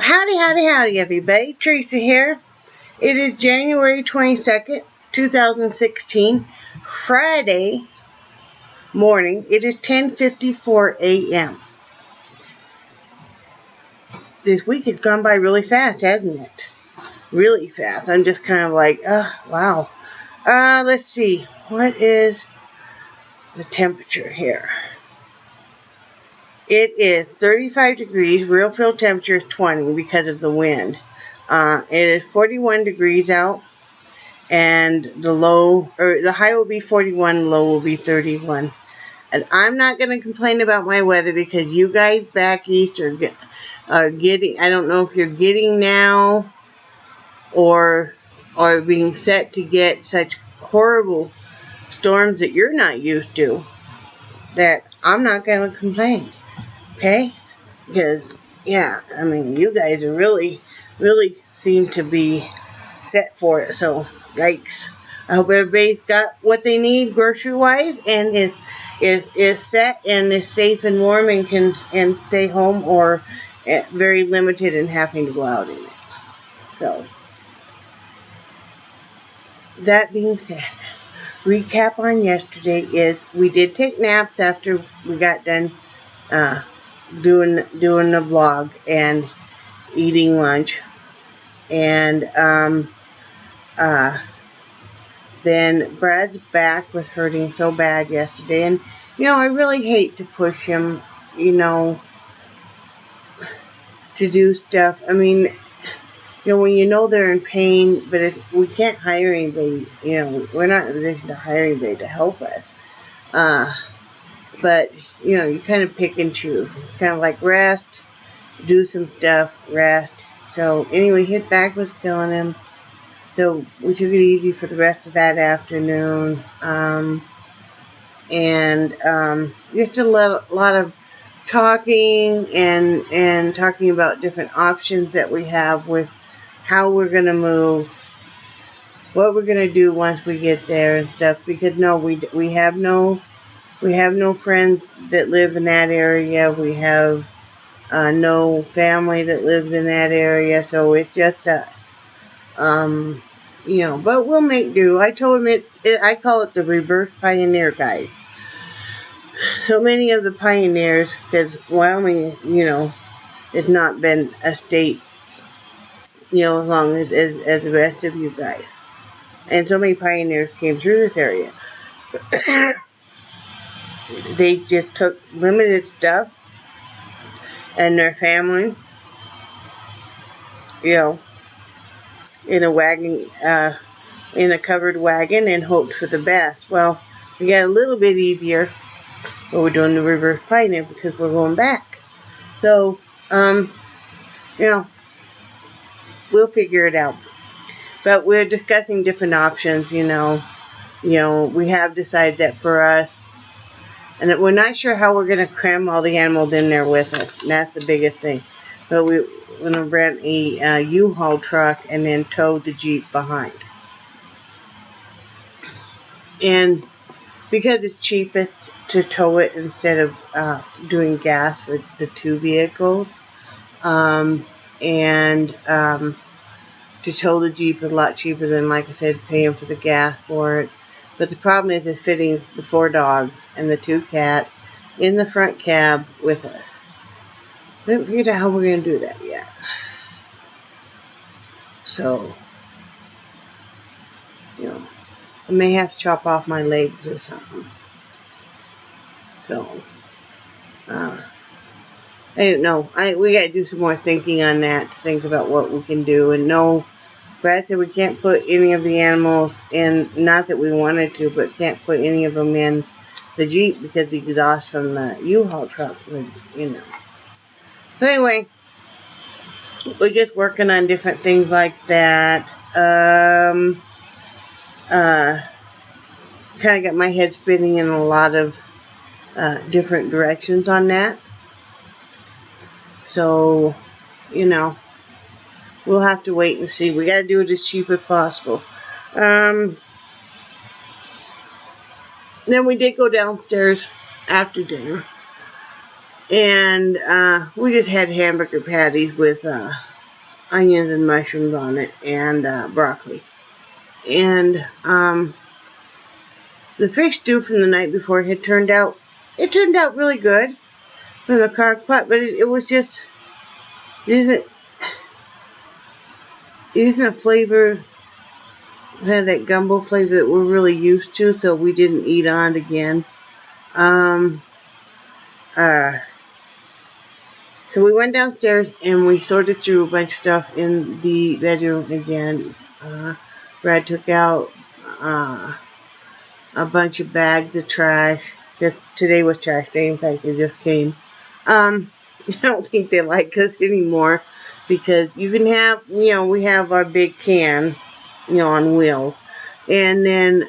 Howdy, everybody. Theresa here. It is January 22nd, 2016, Friday morning. It is 10:54 a.m. This week has gone by really fast, hasn't it? Really fast. I'm just kind of like, wow. Let's see. What is the temperature here? It is 35 degrees. Real field temperature is 20 because of the wind. It is 41 degrees out, and the high will be 41, low will be 31. And I'm not going to complain about my weather because you guys back east are getting, I don't know if you're getting now or being set to get such horrible storms that you're not used to, that I'm not going to complain. Okay? Because, yeah, I mean, you guys are really seem to be set for it. So, yikes. I hope everybody's got what they need grocery-wise and is set and is safe and warm and can stay home, or very limited in having to go out in it. So, that being said, recap on yesterday is we did take naps after we got done doing the vlog and eating lunch, and then Brad's back was hurting so bad yesterday, and I really hate to push him, to do stuff. I mean, when they're in pain, but we can't hire anybody. We're not in a position to hire anybody to help us. But, you kind of pick and choose. Kind of like rest, do some stuff, rest. So, anyway, his back was killing him. So, we took it easy for the rest of that afternoon. Just a lot of talking and talking about different options that we have with how we're going to move, what we're going to do once we get there and stuff. Because, we have no friends that live in that area. We have no family that lives in that area, so it's just us. But we'll make do. I told him I call it the reverse pioneer guide. So many of the pioneers, because Wyoming, has not been a state, as long as the rest of you guys. And so many pioneers came through this area. They just took limited stuff and their family, in a wagon, in a covered wagon, and hoped for the best. Well, we got a little bit easier, but we're doing the reverse pioneer because we're going back. So, we'll figure it out. But we're discussing different options, we have decided that for us, and we're not sure how we're going to cram all the animals in there with us. And that's the biggest thing. But we're going to rent a U-Haul truck and then tow the Jeep behind. And because it's cheapest to tow it instead of doing gas for the two vehicles. To tow the Jeep is a lot cheaper than, like I said, paying for the gas for it. But the problem is it's fitting the 4 dogs and the 2 cats in the front cab with us. We haven't figured out how we're going to do that yet. So, I may have to chop off my legs or something. So, I don't know. We got to do some more thinking on that to think about what we can do. And no, Brad said we can't put any of the animals in, not that we wanted to, but can't put any of them in the Jeep because the exhaust from the U-Haul truck would, So anyway, we're just working on different things like that. Kind of got my head spinning in a lot of different directions on that. So, we'll have to wait and see. We got to do it as cheap as possible. Then we did go downstairs after dinner, and we just had hamburger patties with onions and mushrooms on it, and broccoli. And the fish stew from the night before had turned out really good from the crock pot, but it was just, it isn't a flavor, had that gumbo flavor that we're really used to, so we didn't eat on it again. So we went downstairs and we sorted through a bunch of stuff in the bedroom again. Brad took out a bunch of bags of trash. Just today was trash day. In fact, they just came. I don't think they like us anymore because you can have, we have our big can, on wheels, and then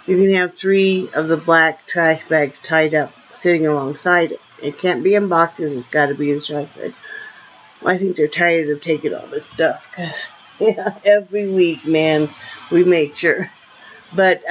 you can have 3 of the black trash bags tied up, sitting alongside it. It can't be in boxes. It's got to be in trash bags. I think they're tired of taking all this stuff because every week, man, we make sure. But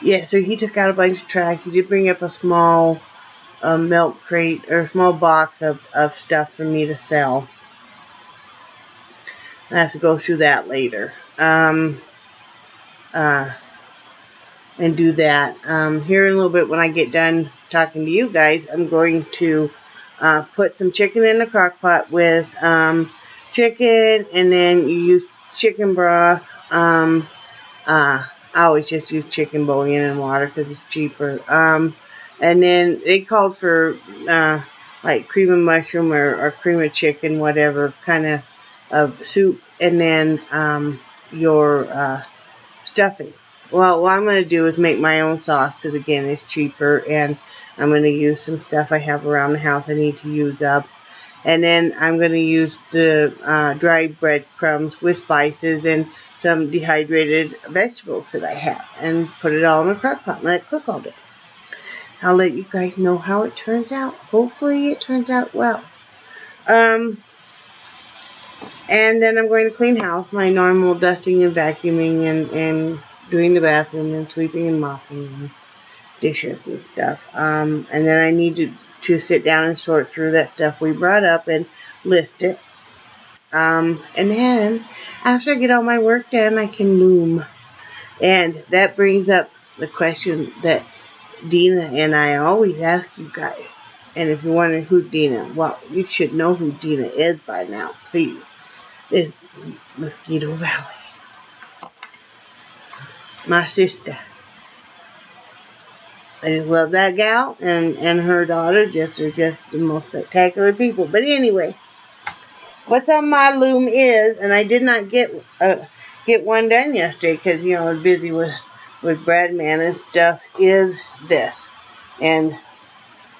yeah, so he took out a bunch of trash. He did bring up a small milk crate or a small box of stuff for me to sell. I have to go through that later. And do that. Here in a little bit when I get done talking to you guys, I'm going to put some chicken in the crock pot with chicken, and then you use chicken broth. I always just use chicken bouillon and water because it's cheaper. And then they called for like cream of mushroom or cream of chicken, whatever kind of soup, and then your stuffing. Well, what I'm going to do is make my own sauce because, again, it's cheaper, and I'm going to use some stuff I have around the house I need to use up. And then I'm going to use the dried breadcrumbs with spices and some dehydrated vegetables that I have and put it all in a crock pot and let it cook all day. I'll let you guys know how it turns out. Hopefully it turns out well. And then I'm going to clean house, my normal dusting and vacuuming and doing the bathroom and sweeping and mopping and dishes and stuff. And then I need to sit down and sort through that stuff we brought up and list it. And then after I get all my work done, I can loom. And that brings up the question that Dina and I always ask you guys. And if you're wondering who Dina, well, you should know who Dina is by now, please. It's Mosquito Valley. My sister. I just love that gal and her daughter. They're just the most spectacular people. But anyway, what's on my loom is, and I did not get one done yesterday because I was busy with Brad Man and stuff, is this. And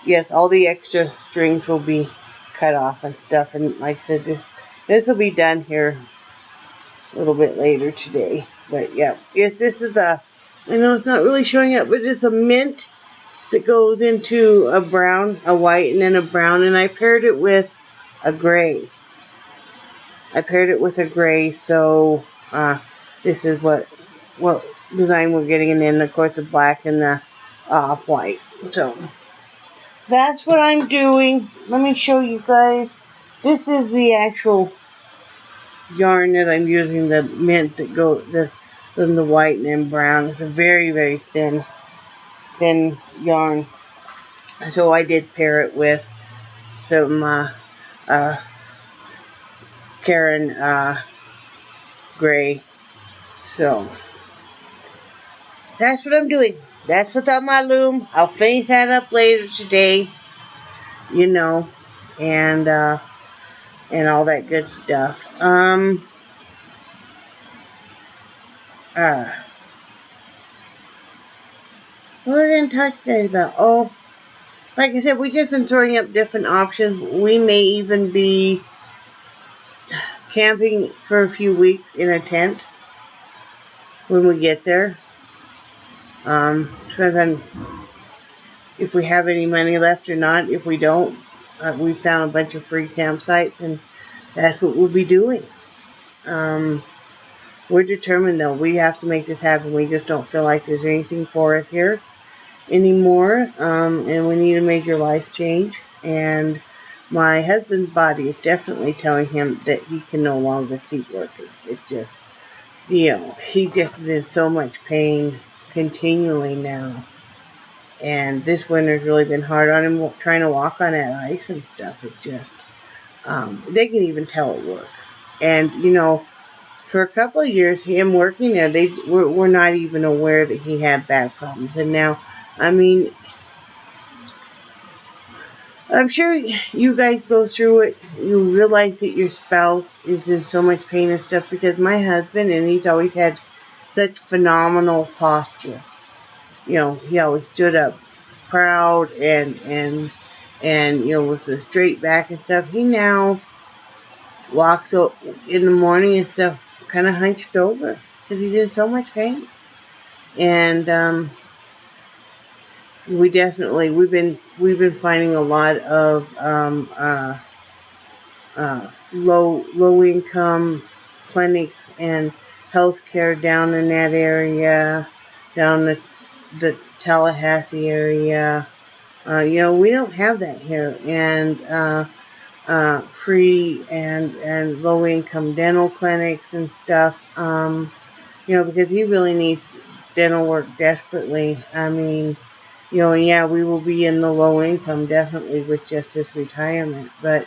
yes, all the extra strings will be cut off and stuff. And like I said, this will be done here a little bit later today. But yeah, yes, this is I know it's not really showing up, but it's a mint that goes into a brown, a white, and then a brown. And I paired it with a gray. So this is what design we're getting, and then of course the black and the off-white. So that's what I'm doing. Let me show you guys. This is the actual yarn that I'm using, the mint that goes in the white and then brown. It's a very, very thin yarn. So I did pair it with some Karen gray. So that's what I'm doing. That's what's on my loom. I'll finish that up later today, and all that good stuff. What was I going to talk to you guys about? Oh, like I said, we've just been throwing up different options. We may even be camping for a few weeks in a tent when we get there. Depends on if we have any money left or not. If we don't, we found a bunch of free campsites, and that's what we'll be doing. We're determined, though. We have to make this happen. We just don't feel like there's anything for us here anymore, and we need a major life change, and my husband's body is definitely telling him that he can no longer keep working. It just, he just is in so much pain continually now. And this winter's really been hard on him, trying to walk on that ice and stuff. It just, they can even tell at work. And, for a couple of years, him working there, they were not even aware that he had back problems. And now, I mean, I'm sure you guys go through it. You realize that your spouse is in so much pain and stuff, because my husband, and he's always had such phenomenal posture. He always stood up proud and with a straight back and stuff. He now walks up in the morning and stuff kind of hunched over because he's in so much pain. And we've been finding a lot of low income clinics and healthcare down in that area, down the Tallahassee area. We don't have that here, and free and low income dental clinics and stuff. Because he really needs dental work desperately. I mean, and yeah, we will be in the low income definitely with just his retirement. But,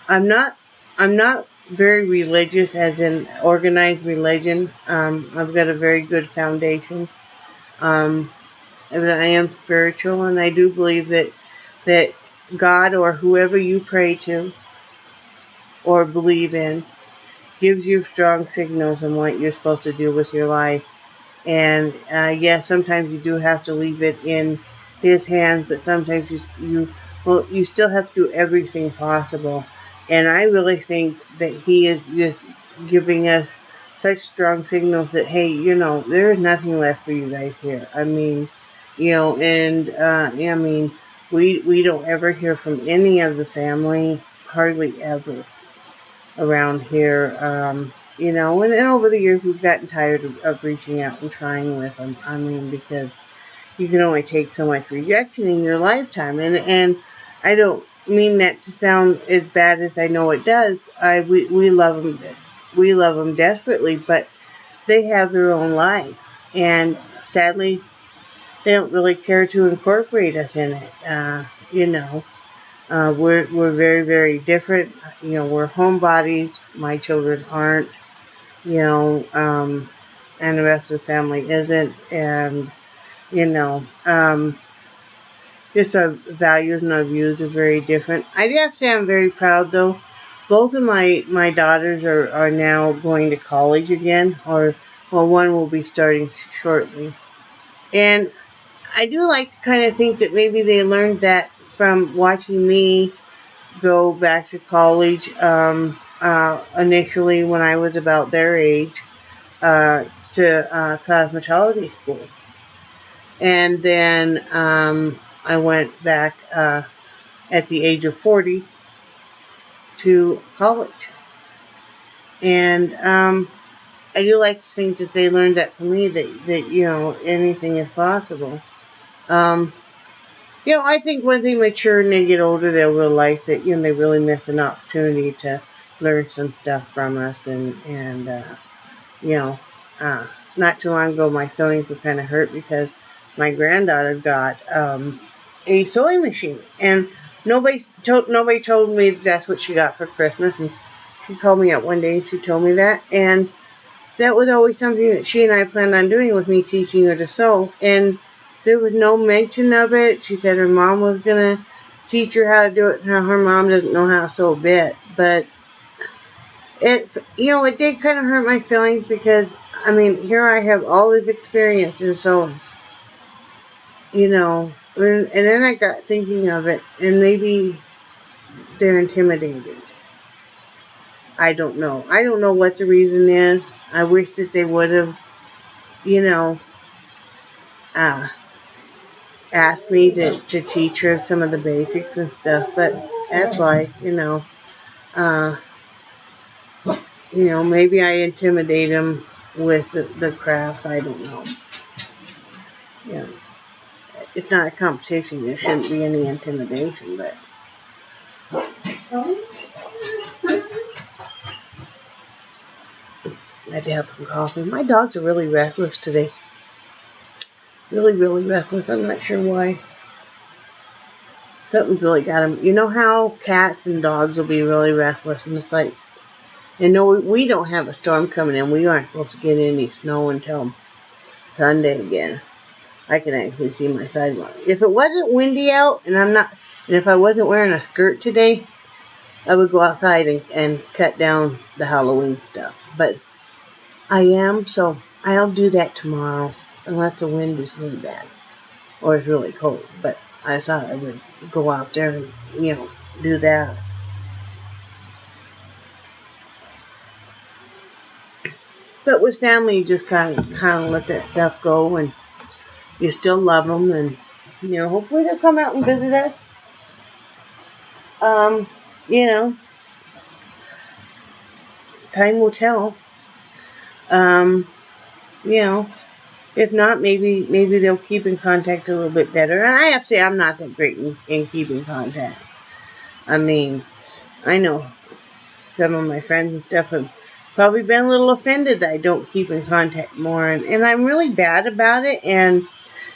I'm not very religious, as in organized religion. I've got a very good foundation. And I am spiritual, and I do believe that God, or whoever you pray to or believe in, gives you strong signals on what you're supposed to do with your life. And yes, sometimes you do have to leave it in His hands, but sometimes you still have to do everything possible. And I really think that He is just giving us such strong signals that, hey, there is nothing left for you guys here. I mean, I mean, we don't ever hear from any of the family, hardly ever, around here. And over the years we've gotten tired of reaching out and trying with them. I mean, because you can only take so much rejection in your lifetime. And I don't mean that to sound as bad as I know it does. We love them. We love them desperately, but they have their own life. And sadly, they don't really care to incorporate us in it. We're very, very different. We're homebodies. My children aren't, and the rest of the family isn't. And, just our values and our views are very different. I do have to say I'm very proud, though. Both of my daughters are now going to college again, or one will be starting shortly. And I do like to kind of think that maybe they learned that from watching me go back to college initially when I was about their age to cosmetology school. And then I went back at the age of 40 to college. And I do like to think that they learned that from me, that anything is possible. I think when they mature and they get older, they'll realize that, they really missed an opportunity to learn some stuff from us. And not too long ago, my feelings were kind of hurt because my granddaughter got a sewing machine. And nobody told me that's what she got for Christmas. And she called me up one day and she told me that. And that was always something that she and I planned on doing, with me teaching her to sew. And there was no mention of it. She said her mom was going to teach her how to do it. Her mom doesn't know how to sew a bit. But it did kind of hurt my feelings because, I mean, here I have all this experience in sewing. And then I got thinking of it, and maybe they're intimidated. I don't know. I don't know what the reason is. I wish that they would have, asked me to teach her some of the basics and stuff, but that's life, maybe I intimidate them with the crafts. I don't know. it's not a competition. There shouldn't be any intimidation, but I had to have some coffee. My dogs are really restless today. Really, really restless. I'm not sure why. Something's really got them. You know how cats and dogs will be really restless, and it's like, you know, we don't have a storm coming in. We aren't supposed to get any snow until Sunday again. I can actually see my sidewalk. If it wasn't windy out, and if I wasn't wearing a skirt today, I would go outside and cut down the Halloween stuff. But I am, so I'll do that tomorrow, unless the wind is really bad or it's really cold. But I thought I would go out there and, you know, do that. But with family, you just kind of let that stuff go, and you still love them, and, you know, hopefully they'll come out and visit us. You know, time will tell. You know, if not, maybe they'll keep in contact a little bit better. And I have to say, I'm not that great in keeping contact. I mean, I know some of my friends and stuff have probably been a little offended that I don't keep in contact more. And I'm really bad about it. And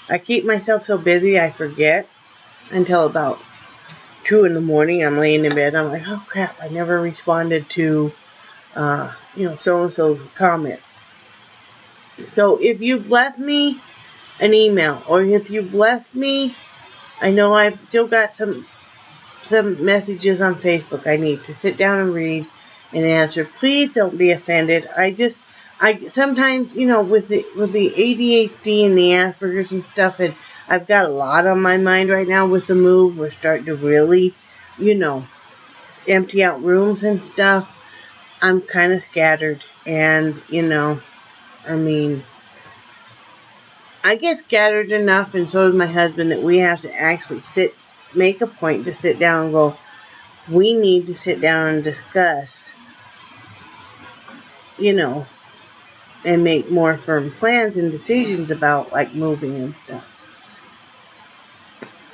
I keep myself so busy I forget until about 2 in the morning. I'm laying in bed. I'm like, oh crap, I never responded to, you know, so-and-so's comment. So if you've left me an email, or if you've left me, I know I've still got some messages on Facebook I need to sit down and read and answer. Please don't be offended. I sometimes, you know, with the ADHD and the Asperger's and stuff, and I've got a lot on my mind right now with the move. We're starting to really, you know, empty out rooms and stuff. I'm kind of scattered, and, you know, I mean, I get scattered enough, and so does my husband, that we have to actually make a point to sit down and go, we need to sit down and discuss, you know, and make more firm plans and decisions about, like, moving and stuff.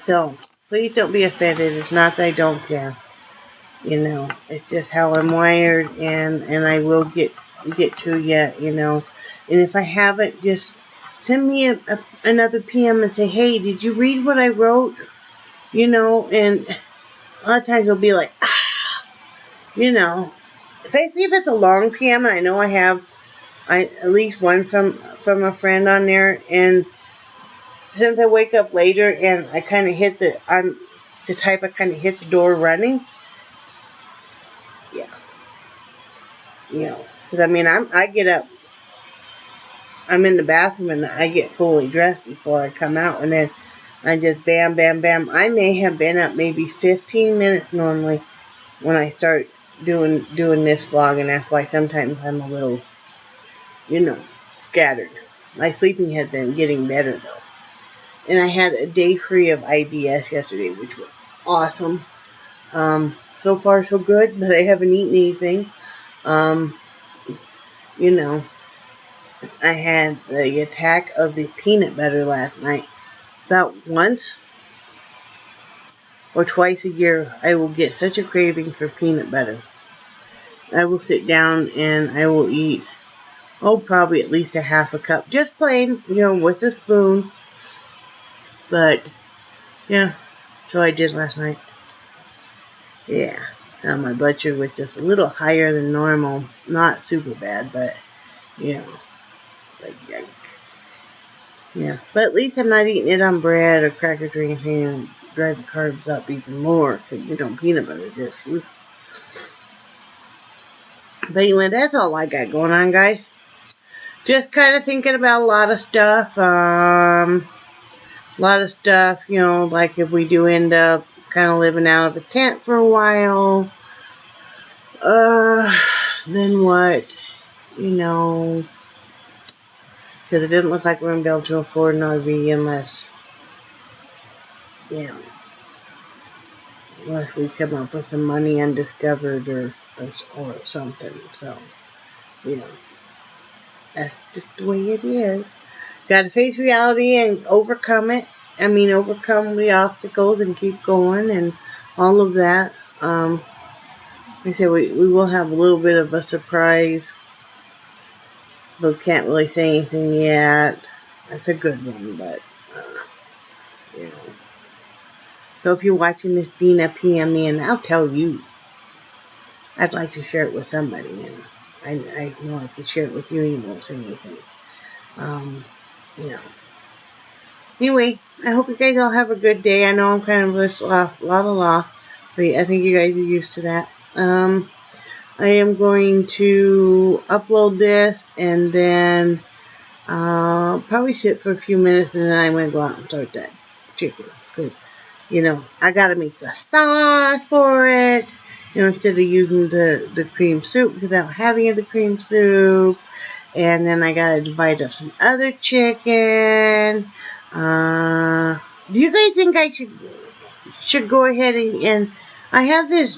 So, please don't be offended. It's not that I don't care. You know, it's just how I'm wired, and I will get to you, you know. And if I haven't, just send me another PM and say, hey, did you read what I wrote? You know, and a lot of times it'll be like, you know, especially if it's a long PM, and I know I have at least one from a friend on there, and since I wake up later and I kind of I'm the type I kind of hit the door running. Yeah. You know, because I mean, I get up, I'm in the bathroom and I get fully dressed before I come out, and then I just bam, bam, bam. I may have been up maybe 15 minutes normally when I start doing this vlog, and that's why sometimes I'm a little, you know, scattered. My sleeping has been getting better though. And I had a day free of IBS yesterday, which was awesome. So far so good, but I haven't eaten anything. You know, I had the attack of the peanut butter last night. About once or twice a year, I will get such a craving for peanut butter. I will sit down and I will eat, probably at least a half a cup. Just plain, you know, with a spoon. But, yeah, so I did last night. Yeah, my blood sugar was just a little higher than normal. Not super bad, but, you know, like, yeah. But at least I'm not eating it on bread or crackers or anything and drive the carbs up even more. Because, you know, peanut butter just... But anyway, that's all I got going on, guys. Just kind of thinking about a lot of stuff. You know, like if we do end up kind of living out of a tent for a while, then what, you know, because it doesn't look like we're going to be able to afford an RV unless, you know, unless we come up with some money undiscovered or something. So, you know, that's just the way it is. Got to face reality and overcome it. overcome the obstacles and keep going and all of that. Like I said, we will have a little bit of a surprise, but can't really say anything yet. That's a good one, but, you know. So if you're watching this, Dina, PM me, and I'll tell you. I'd like to share it with somebody, and I know I can share it with you, and you won't say anything. You know. Anyway, I hope you guys all have a good day. I know I'm kind of just la la, but I think you guys are used to that. I am going to upload this, and then probably sit for a few minutes, and then I'm going to go out and start that chicken. Because, you know, I got to make the sauce for it. You know, instead of using the cream soup without having the cream soup. And then I gotta divide up some other chicken. Do you guys think I should go ahead and I have this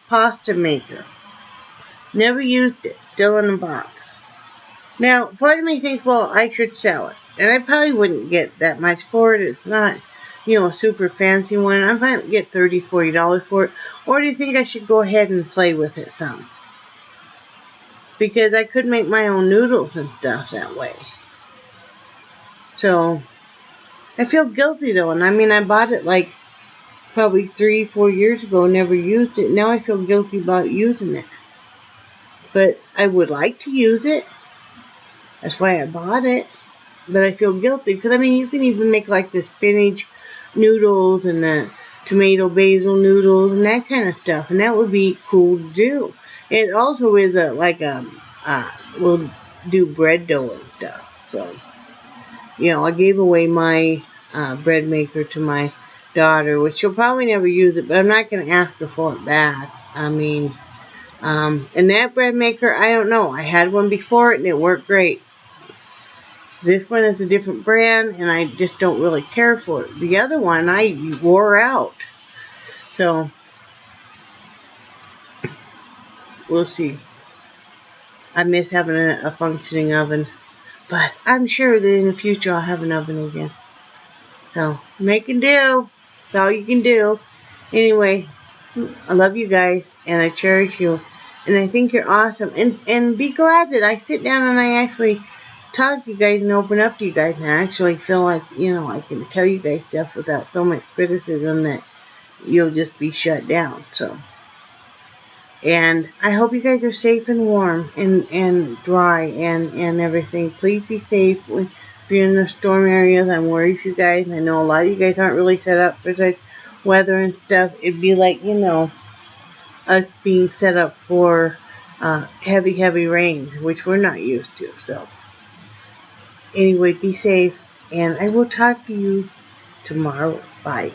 pasta maker. Never used it. Still in the box. Now, part of me thinks, well, I should sell it. And I probably wouldn't get that much for it. It's not, you know, a super fancy one. I might get $30, $40 for it. Or do you think I should go ahead and play with it some? Because I could make my own noodles and stuff that way. So, I feel guilty though. And I bought it like probably 3-4 years ago. Never used it. Now I feel guilty about using it. But I would like to use it. That's why I bought it. But I feel guilty. Because you can even make like the spinach noodles and the tomato basil noodles and that kind of stuff, and that would be cool to do. It also is we'll do bread dough and stuff. So, you know, I gave away my bread maker to my daughter, which she'll probably never use it, but I'm not going to ask her for it back. And that bread maker, I don't know. I had one before it and it worked great. This one is a different brand, and I just don't really care for it. The other one, I wore out. So, we'll see. I miss having a functioning oven. But I'm sure that in the future I'll have an oven again. So, make and do. That's all you can do. Anyway, I love you guys, and I cherish you. And I think you're awesome. And be glad that I sit down and I actually talk to you guys and open up to you guys, and I actually feel like, you know, I can tell you guys stuff without so much criticism that you'll just be shut down. So, and I hope you guys are safe and warm and dry and everything. Please be safe if you're in the storm areas. I'm worried for you guys. I know a lot of you guys aren't really set up for such weather and stuff. It'd be like, you know, us being set up for heavy rains, which we're not used to. So, anyway, be safe, and I will talk to you tomorrow. Bye.